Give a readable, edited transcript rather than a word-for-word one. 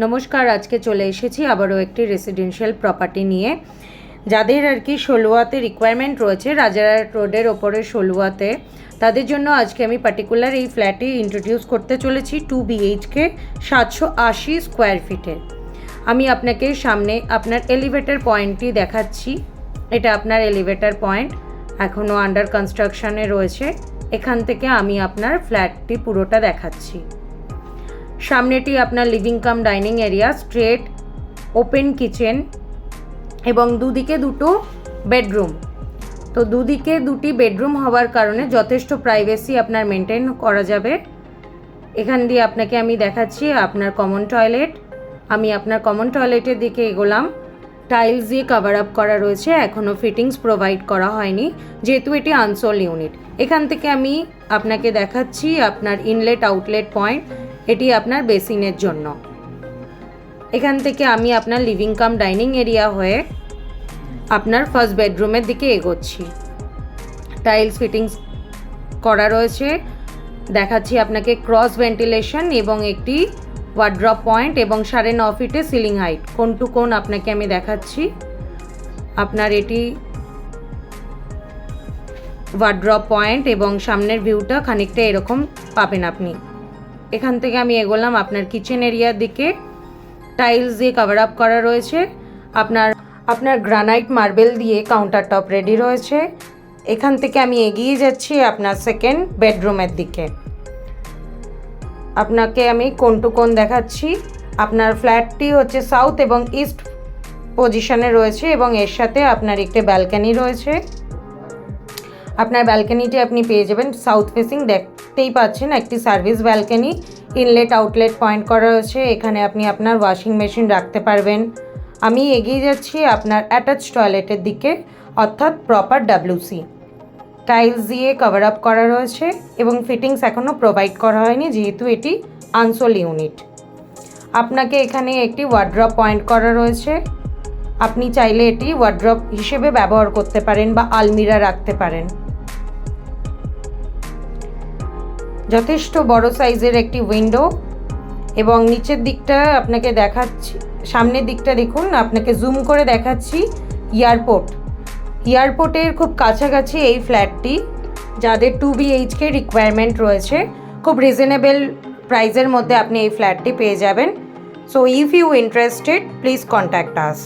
নমস্কার, আজকে চলে এসেছি আবারও একটি রেসিডেন্সিয়াল প্রপার্টি নিয়ে। যাদের আর কি ষোলোয়াতে রিকোয়ারমেন্ট রয়েছে রাজারহাট রোডের ওপরে ষোলোয়াতে, তাদের জন্য আজকে আমি পার্টিকুলার এই ফ্ল্যাটটি ইন্ট্রোডিউস করতে চলেছি। 2 BHK 780 স্কোয়ার ফিটের। আমি আপনাকে সামনে আপনার এলিভেটর পয়েন্টটি দেখাচ্ছি। এটা আপনার এলিভেটর পয়েন্ট, এখনও আন্ডার কনস্ট্রাকশনে রয়েছে। এখান থেকে আমি আপনার ফ্ল্যাটটি পুরোটা দেখাচ্ছি। সামনেটি আপনার living cum dining area, straight open kitchen এবং দুদিকে দুটো বেডরুম। তো দুদিকে দুটি বেডরুম হওয়ার কারণে যথেষ্ট প্রাইভেসি আপনার মেনটেন করা যাবে। এখান দিয়ে আপনাকে আমি দেখাচ্ছি আপনার কমন টয়লেট। আমি আপনার কমন টয়লেটের দিকে এগোলাম। টাইলস দিয়ে কভার আপ করা রয়েছে, এখনও ফিটিংস প্রোভাইড করা হয়নি যেহেতু এটি আনসোল্ড ইউনিট। এখান থেকে আমি আপনাকে দেখাচ্ছি আপনার ইনলেট আউটলেট পয়েন্ট, এটি আপনার বেসিনের জন্য। এখান থেকে আমি আপনার লিভিং কাম ডাইনিং এরিয়া হয়ে আপনার ফার্স্ট বেডরুমের দিকে এগোচ্ছি। টাইলস ফিটিংস করা রয়েছে, দেখাচ্ছি আপনাকে ক্রস ভেন্টিলেশন এবং একটি ওয়ার্ড্রপ পয়েন্ট এবং 9.5 ফিটে সিলিং হাইট। কোন টু কোন আপনাকে আমি দেখাচ্ছি। আপনার এটি ওয়ার্ড্রপ পয়েন্ট এবং সামনের ভিউটা খানিকটা এরকম পাবেন আপনি। এখান থেকে আমি এগোলাম আপনার কিচেন এরিয়ার দিকে। টাইলস দিয়ে কভার আপ করা রয়েছে, আপনার গ্রানাইট মার্বেল দিয়ে কাউন্টার টপ রেডি রয়েছে। এখান থেকে আমি এগিয়ে যাচ্ছি আপনার সেকেন্ড বেডরুমের দিকে। আপনাকে আমি কোন টু কোন দেখাচ্ছি। আপনার ফ্ল্যাটটি হচ্ছে সাউথ এবং ইস্ট পজিশনে রয়েছে এবং এর সাথে আপনার একটি ব্যালকনি রয়েছে। আপনার ব্যালকনিটি আপনি পেয়ে যাবেন সাউথ ফেসিং, দেখতেই পাচ্ছেন একটি service balcony. Inlet outlet point করা রয়েছে, এখানে আপনি আপনার ওয়াশিং মেশিন রাখতে পারবেন। আমি এগিয়ে যাচ্ছি আপনার অ্যাটাচ টয়লেটের দিকে, অর্থাৎ প্রপার WC। টাইলস দিয়ে কভার আপ করা রয়েছে এবং ফিটিংস এখনও প্রোভাইড করা হয়নি যেহেতু এটি আনসোল্ড ইউনিট। আপনাকে এখানে একটি ওয়ার্ড্রপ পয়েন্ট করা রয়েছে, আপনি চাইলে এটি ওয়ার্ড্রপ হিসেবে ব্যবহার করতে পারেন বা আলমিরা রাখতে পারেন। যথেষ্ট বড় সাইজের একটি উইন্ডো এবং নিচের দিকটা আপনাকে দেখাচ্ছি। সামনের দিকটা দেখুন, আপনাকে জুম করে দেখাচ্ছি এয়ারপোর্টের খুব কাছাকাছি এই ফ্ল্যাটটি। যাদের 2 BHK রিকোয়ারমেন্ট রয়েছে, খুব রিজনেবল প্রাইসের মধ্যে আপনি এই ফ্ল্যাটটি পেয়ে যাবেন। So if you interested, please contact us.